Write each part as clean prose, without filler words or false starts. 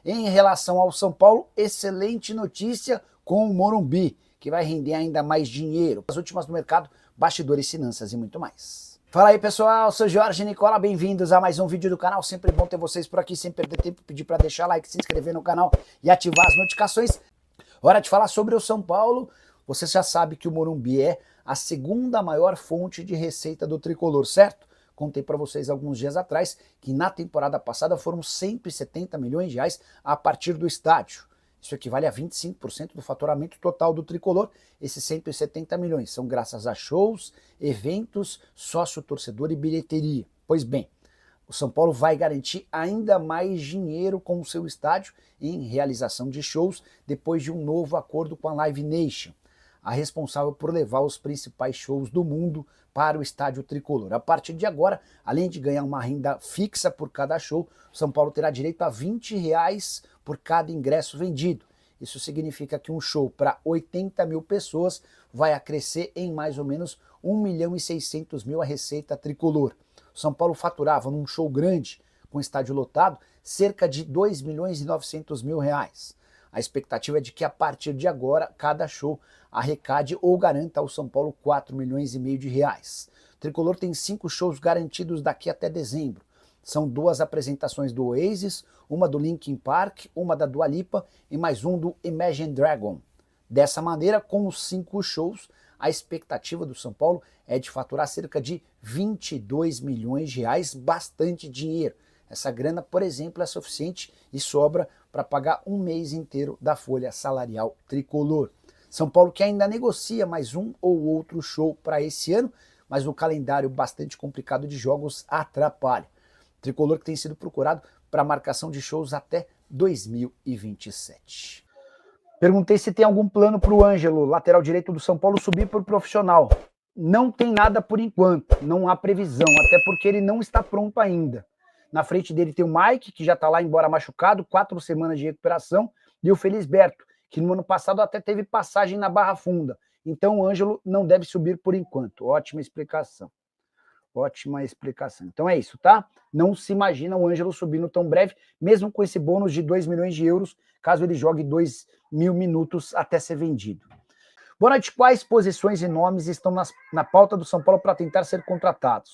Em relação ao São Paulo, excelente notícia com o Morumbi, que vai render ainda mais dinheiro. As últimas no mercado, bastidores, finanças e muito mais. Fala aí pessoal, sou Jorge Nicola, bem-vindos a mais um vídeo do canal. Sempre bom ter vocês por aqui, sem perder tempo, pedir para deixar like, se inscrever no canal e ativar as notificações. Hora de falar sobre o São Paulo. Você já sabe que o Morumbi é a segunda maior fonte de receita do tricolor, certo? Contei para vocês alguns dias atrás que na temporada passada foram 170 milhões de reais a partir do estádio. Isso equivale a 25% do faturamento total do tricolor. Esses 170 milhões são graças a shows, eventos, sócio-torcedor e bilheteria. Pois bem, o São Paulo vai garantir ainda mais dinheiro com o seu estádio em realização de shows depois de um novo acordo com a Live Nation, a responsável por levar os principais shows do mundo para o estádio tricolor. A partir de agora, além de ganhar uma renda fixa por cada show, o São Paulo terá direito a R$20 por cada ingresso vendido. Isso significa que um show para 80 mil pessoas vai acrescer em mais ou menos 1.600.000 a receita tricolor. O São Paulo faturava num show grande, com estádio lotado, cerca de R$2.900.000. A expectativa é de que a partir de agora, cada show arrecade ou garanta ao São Paulo 4,5 milhões de reais. O tricolor tem 5 shows garantidos daqui até dezembro. São 2 apresentações do Oasis, uma do Linkin Park, uma da Dua Lipa e mais um do Imagine Dragon. Dessa maneira, com os 5 shows, a expectativa do São Paulo é de faturar cerca de 22 milhões de reais, bastante dinheiro. Essa grana, por exemplo, é suficiente e sobra para pagar um mês inteiro da folha salarial tricolor. São Paulo que ainda negocia mais um ou outro show para esse ano, mas o calendário bastante complicado de jogos atrapalha. Tricolor que tem sido procurado para marcação de shows até 2027. Perguntei se tem algum plano para o Ângelo, lateral direito do São Paulo, subir para o profissional. Não tem nada por enquanto, não há previsão, até porque ele não está pronto ainda. Na frente dele tem o Mike, que já está lá embora machucado, 4 semanas de recuperação, e o Felisberto, que no ano passado até teve passagem na Barra Funda. Então o Ângelo não deve subir por enquanto. Ótima explicação. Ótima explicação. Então é isso, tá? Não se imagina o Ângelo subindo tão breve, mesmo com esse bônus de 2 milhões de euros, caso ele jogue 2.000 minutos até ser vendido. Boa noite. Quais posições e nomes estão na pauta do São Paulo para tentar ser contratados?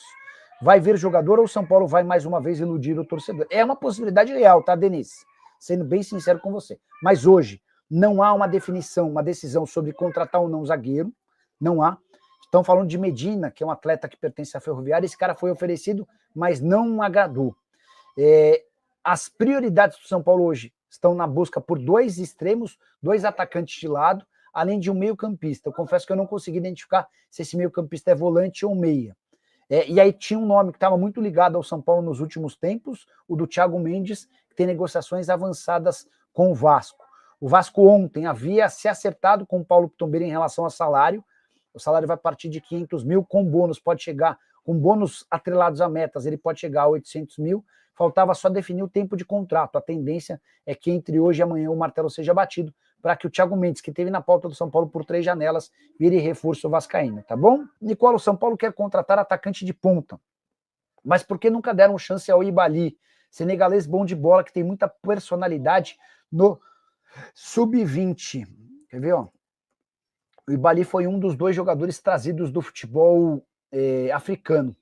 Vai ver jogador ou o São Paulo vai mais uma vez iludir o torcedor? É uma possibilidade real, tá, Denise? Sendo bem sincero com você. Mas hoje não há uma definição, uma decisão sobre contratar ou não zagueiro. Não há. Estão falando de Medina, que é um atleta que pertence à Ferroviária. Esse cara foi oferecido, mas não agradou. As prioridades do São Paulo hoje estão na busca por 2 extremos, 2 atacantes de lado, além de um meio-campista. Eu confesso que eu não consegui identificar se esse meio-campista é volante ou meia. E aí tinha um nome que estava muito ligado ao São Paulo nos últimos tempos, o do Thiago Mendes, que tem negociações avançadas com o Vasco. O Vasco ontem havia se acertado com o Paulo Pitombeira em relação ao salário. O salário vai partir de 500 mil, com bônus pode chegar, com bônus atrelados a metas, ele pode chegar a 800 mil. Faltava só definir o tempo de contrato. A tendência é que entre hoje e amanhã o martelo seja batido para que o Thiago Mendes, que esteve na pauta do São Paulo por 3 janelas, vire reforço vascaíno, tá bom? Nicola, o São Paulo quer contratar atacante de ponta, mas por que nunca deram chance ao Ibali, senegalês bom de bola, que tem muita personalidade no sub-20? Quer ver, ó? O Ibali foi um dos 2 jogadores trazidos do futebol africano.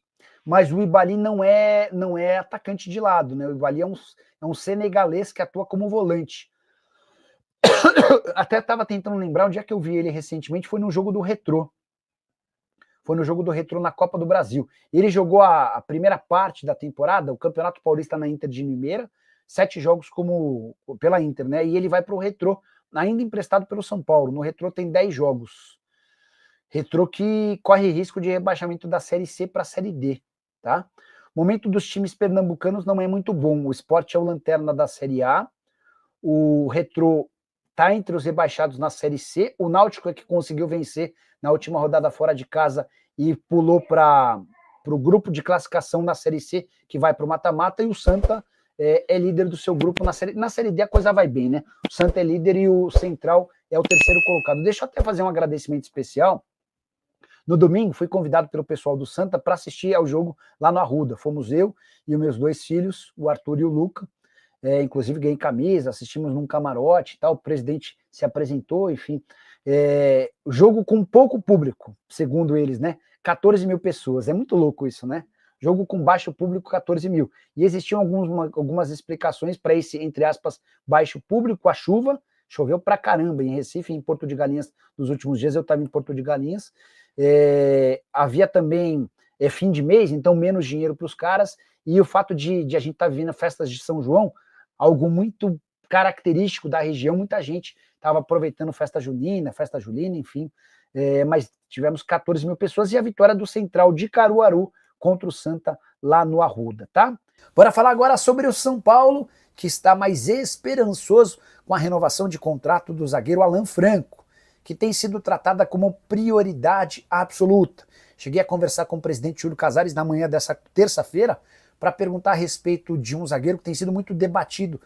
Mas o Ibali não é atacante de lado, né? O Ibali é um senegalês que atua como volante. Até estava tentando lembrar onde é que eu vi ele recentemente, foi no jogo do Retrô. Foi no jogo do Retrô na Copa do Brasil. Ele jogou a primeira parte da temporada, o Campeonato Paulista na Inter de Limeira, 7 jogos pela Inter, né? E ele vai para o Retrô, ainda emprestado pelo São Paulo. No Retrô tem 10 jogos. Retrô que corre risco de rebaixamento da Série C para a Série D. Tá? O momento dos times pernambucanos não é muito bom. O Sport é o lanterna da Série A, o Retrô está entre os rebaixados na Série C, o Náutico é que conseguiu vencer na última rodada fora de casa e pulou para o grupo de classificação na Série C, que vai para o mata-mata, e o Santa é líder do seu grupo na Série D. A coisa vai bem, né? O Santa é líder e o Central é o 3º colocado. Deixa eu até fazer um agradecimento especial. No domingo, fui convidado pelo pessoal do Santa para assistir ao jogo lá no Arruda. Fomos eu e os meus 2 filhos, o Arthur e o Luca. inclusive ganhei camisa, assistimos num camarote e tal, o presidente se apresentou, enfim. Jogo com pouco público, segundo eles, né? 14 mil pessoas, é muito louco isso, né? Jogo com baixo público, 14 mil. E existiam algumas explicações para esse, entre aspas, baixo público, a chuva. Choveu pra caramba em Recife, em Porto de Galinhas, nos últimos dias eu estava em Porto de Galinhas. Havia também fim de mês, então menos dinheiro para os caras, e o fato de a gente estar vivendo festas de São João, algo muito característico da região, muita gente estava aproveitando festa julina, enfim, mas tivemos 14 mil pessoas e a vitória do Central de Caruaru contra o Santa lá no Arruda, tá? Bora falar agora sobre o São Paulo, que está mais esperançoso com a renovação de contrato do zagueiro Alan Franco, que tem sido tratada como prioridade absoluta. Cheguei a conversar com o presidente Júlio Casares na manhã dessa terça-feira para perguntar a respeito de um zagueiro que tem sido muito debatido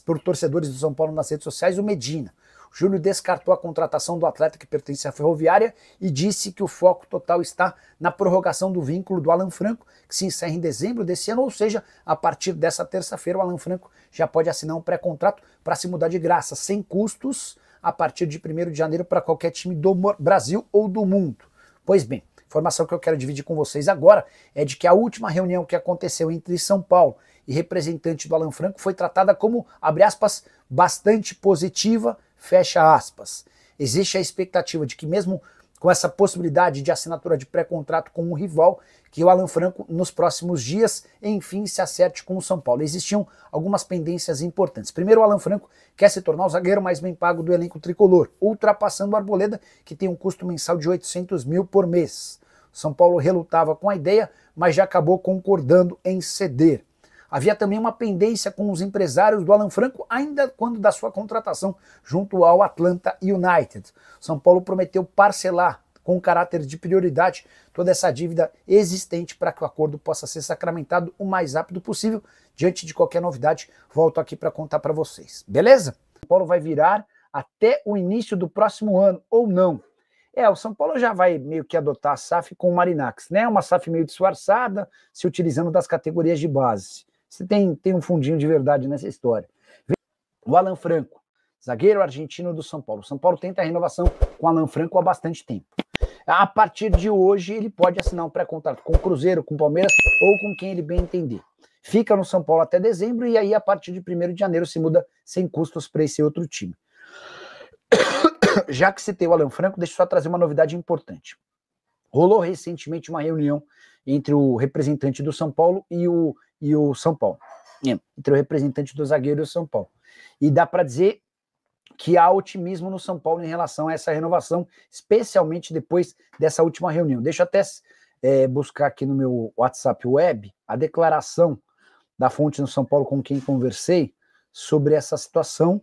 por torcedores do São Paulo nas redes sociais, o Medina. O Júlio descartou a contratação do atleta que pertence à Ferroviária e disse que o foco total está na prorrogação do vínculo do Alan Franco, que se encerra em dezembro desse ano, ou seja, a partir dessa terça-feira o Alan Franco já pode assinar um pré-contrato para se mudar de graça, sem custos, a partir de 1º de janeiro para qualquer time do Brasil ou do mundo. Pois bem, a informação que eu quero dividir com vocês agora é de que a última reunião que aconteceu entre São Paulo e representante do Alan Franco foi tratada como, abre aspas, bastante positiva, fecha aspas. Existe a expectativa de que mesmo com essa possibilidade de assinatura de pré-contrato com um rival, que o Alan Franco nos próximos dias, enfim, se acerte com o São Paulo. Existiam algumas pendências importantes. Primeiro, o Alan Franco quer se tornar o zagueiro mais bem pago do elenco tricolor, ultrapassando o Arboleda, que tem um custo mensal de 800 mil por mês. O São Paulo relutava com a ideia, mas já acabou concordando em ceder. Havia também uma pendência com os empresários do Alan Franco, ainda quando da sua contratação junto ao Atlanta United. São Paulo prometeu parcelar com caráter de prioridade toda essa dívida existente para que o acordo possa ser sacramentado o mais rápido possível. Diante de qualquer novidade, volto aqui para contar para vocês. Beleza? São Paulo vai virar até o início do próximo ano, ou não. O São Paulo já vai meio que adotar a SAF com o Marinax, né? Uma SAF meio disfarçada, se utilizando das categorias de base. Você tem um fundinho de verdade nessa história. O Alan Franco, zagueiro argentino do São Paulo. O São Paulo tenta a renovação com o Alan Franco há bastante tempo. A partir de hoje, ele pode assinar um pré-contrato com o Cruzeiro, com o Palmeiras ou com quem ele bem entender. Fica no São Paulo até dezembro e aí, a partir de 1º de janeiro, se muda sem custos para esse outro time. Já que citei o Alan Franco, deixa eu só trazer uma novidade importante. Rolou recentemente uma reunião entre o representante do São Paulo e o São Paulo. Entre o representante do zagueiro e o São Paulo. E dá para dizer que há otimismo no São Paulo em relação a essa renovação, especialmente depois dessa última reunião. Deixa eu até buscar aqui no meu WhatsApp web a declaração da fonte no São Paulo com quem conversei sobre essa situação.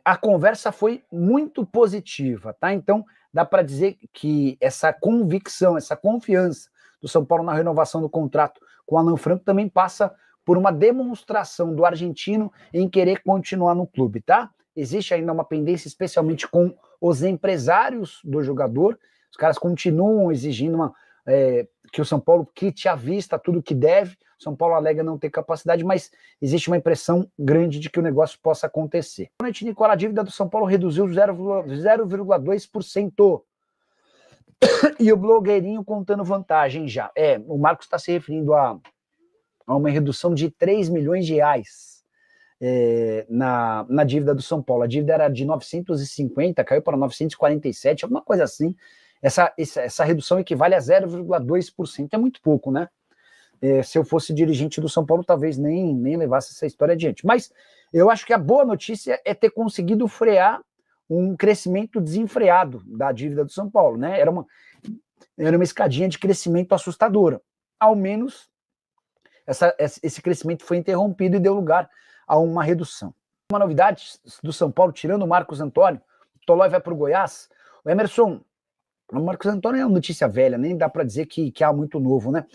A conversa foi muito positiva, tá? Então dá para dizer que essa convicção, essa confiança do São Paulo na renovação do contrato com o Alan Franco também passa por uma demonstração do argentino em querer continuar no clube, tá? Existe ainda uma pendência, especialmente com os empresários do jogador. Os caras continuam exigindo que o São Paulo quite à vista tudo que deve. O São Paulo alega não ter capacidade, mas existe uma impressão grande de que o negócio possa acontecer. Nicola, a dívida do São Paulo reduziu 0,2%. E o blogueirinho contando vantagem já. O Marcos está se referindo a uma redução de 3 milhões de reais na dívida do São Paulo. A dívida era de 950, caiu para 947, alguma coisa assim. Essa redução equivale a 0,2%. É muito pouco, né? Se eu fosse dirigente do São Paulo, talvez nem levasse essa história adiante. Mas eu acho que a boa notícia é ter conseguido frear um crescimento desenfreado da dívida do São Paulo, né? Era uma escadinha de crescimento assustadora. Ao menos esse crescimento foi interrompido e deu lugar a uma redução. Uma novidade do São Paulo, tirando o Marcos Antônio, o Tolói vai para o Goiás. O Emerson, o Marcos Antônio é uma notícia velha, nem dá para dizer que há muito novo, né?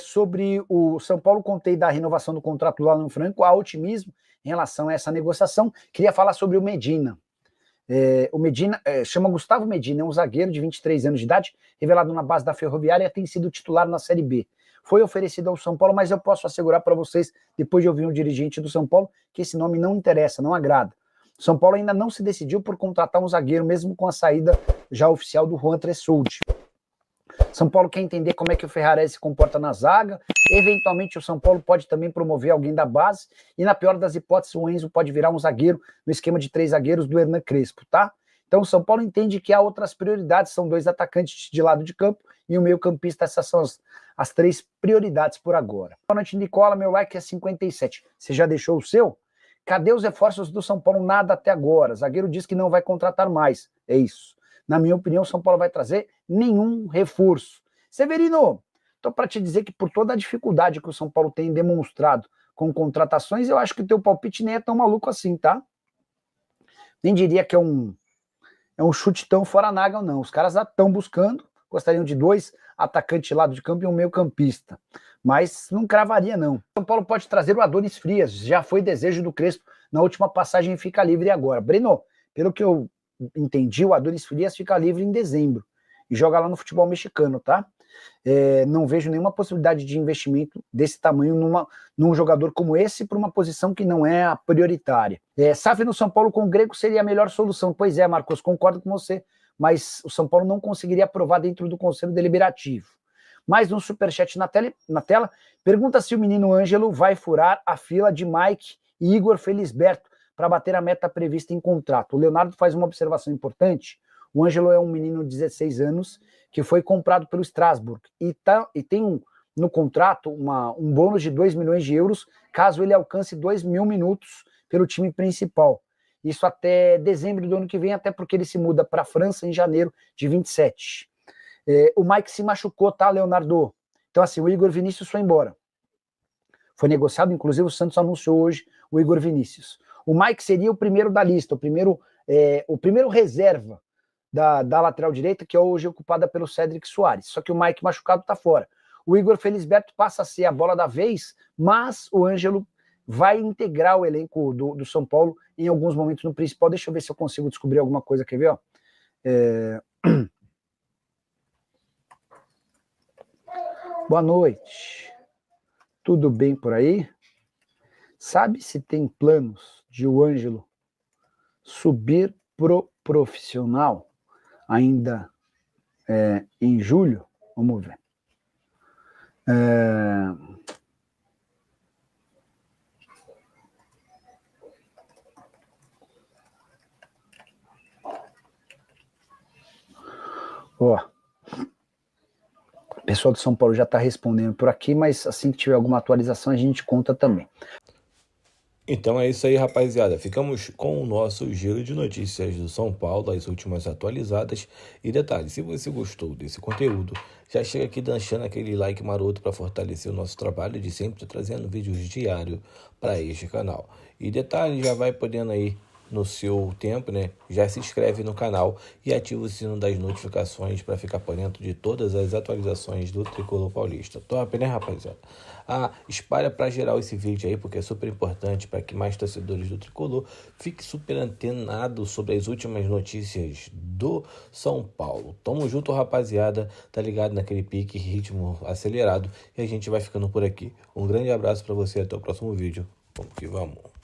Sobre o São Paulo, contei da renovação do contrato do Alan Franco, há otimismo em relação a essa negociação. Queria falar sobre o Medina. O Medina chama Gustavo Medina, é um zagueiro de 23 anos de idade, revelado na base da Ferroviária, tem sido titular na Série B. foi oferecido ao São Paulo, mas eu posso assegurar para vocês, depois de ouvir um dirigente do São Paulo, que esse nome não interessa, não agrada. O São Paulo ainda não se decidiu por contratar um zagueiro, mesmo com a saída já oficial do Juan Tressoldi. São Paulo quer entender como é que o Ferrarese se comporta na zaga. Eventualmente o São Paulo pode também promover alguém da base. E na pior das hipóteses, o Enzo pode virar um zagueiro no esquema de 3 zagueiros do Hernan Crespo, tá? Então o São Paulo entende que há outras prioridades, são 2 atacantes de lado de campo e o meio-campista. Essas são as 3 prioridades por agora. Boa noite, Nicola, meu like é 57. Você já deixou o seu? Cadê os reforços do São Paulo? Nada até agora. Zagueiro diz que não vai contratar mais. É isso. Na minha opinião, o São Paulo vai trazer nenhum reforço. Severino, estou para te dizer que por toda a dificuldade que o São Paulo tem demonstrado com contratações, eu acho que o teu palpite nem é tão maluco assim, tá? Nem diria que é um chute tão fora Nagel, não. Os caras já estão buscando, gostariam de 2 atacantes de lado de campo e um meio-campista. Mas não cravaria, não. São Paulo pode trazer o Adonis Frias, já foi desejo do Crespo na última passagem e fica livre agora. Breno, pelo que eu entendi, o Adonis Frias fica livre em dezembro e joga lá no futebol mexicano, tá? Não vejo nenhuma possibilidade de investimento desse tamanho num jogador como esse para uma posição que não é a prioritária. SAF no São Paulo com o Grego seria a melhor solução. Pois é, Marcos, concordo com você, mas o São Paulo não conseguiria aprovar dentro do Conselho Deliberativo. Mais um superchat na tela. Pergunta se o menino Ângelo vai furar a fila de Mike e Igor Felisberto para bater a meta prevista em contrato. O Leonardo faz uma observação importante. O Ângelo é um menino de 16 anos que foi comprado pelo Strasbourg e tem no contrato um bônus de 2 milhões de euros caso ele alcance 2.000 minutos pelo time principal. Isso até dezembro do ano que vem, até porque ele se muda para a França em janeiro de 27. O Mike se machucou, tá, Leonardo? Então, assim, o Igor Vinícius foi embora. Foi negociado, inclusive o Santos anunciou hoje o Igor Vinícius. O Mike seria o primeiro da lista, o primeiro reserva da lateral direita, que é hoje ocupada pelo Cédric Soares. Só que o Mike machucado está fora. O Igor Felisberto passa a ser a bola da vez, mas o Ângelo vai integrar o elenco do São Paulo em alguns momentos no principal. Deixa eu ver se eu consigo descobrir alguma coisa. Quer ver? Ó? Boa noite. Tudo bem por aí? Sabe se tem planos de o Ângelo subir pro profissional ainda em julho? Vamos ver. Ó, o pessoal de São Paulo já está respondendo por aqui, mas assim que tiver alguma atualização a gente conta também. Então é isso aí, rapaziada. Ficamos com o nosso giro de notícias do São Paulo, as últimas atualizadas. E detalhe, se você gostou desse conteúdo, já chega aqui deixando aquele like maroto para fortalecer o nosso trabalho de sempre trazendo vídeos diários para este canal. E detalhe, já vai podendo aí no seu tempo, né? Já se inscreve no canal e ativa o sino das notificações para ficar por dentro de todas as atualizações do Tricolor Paulista. Top, né, rapaziada? Espalha para geral esse vídeo aí, porque é super importante para que mais torcedores do Tricolor fiquem super antenados sobre as últimas notícias do São Paulo. Tamo junto, rapaziada. Tá ligado naquele pique, ritmo acelerado. E a gente vai ficando por aqui. Um grande abraço para você. Até o próximo vídeo. Vamos que vamos.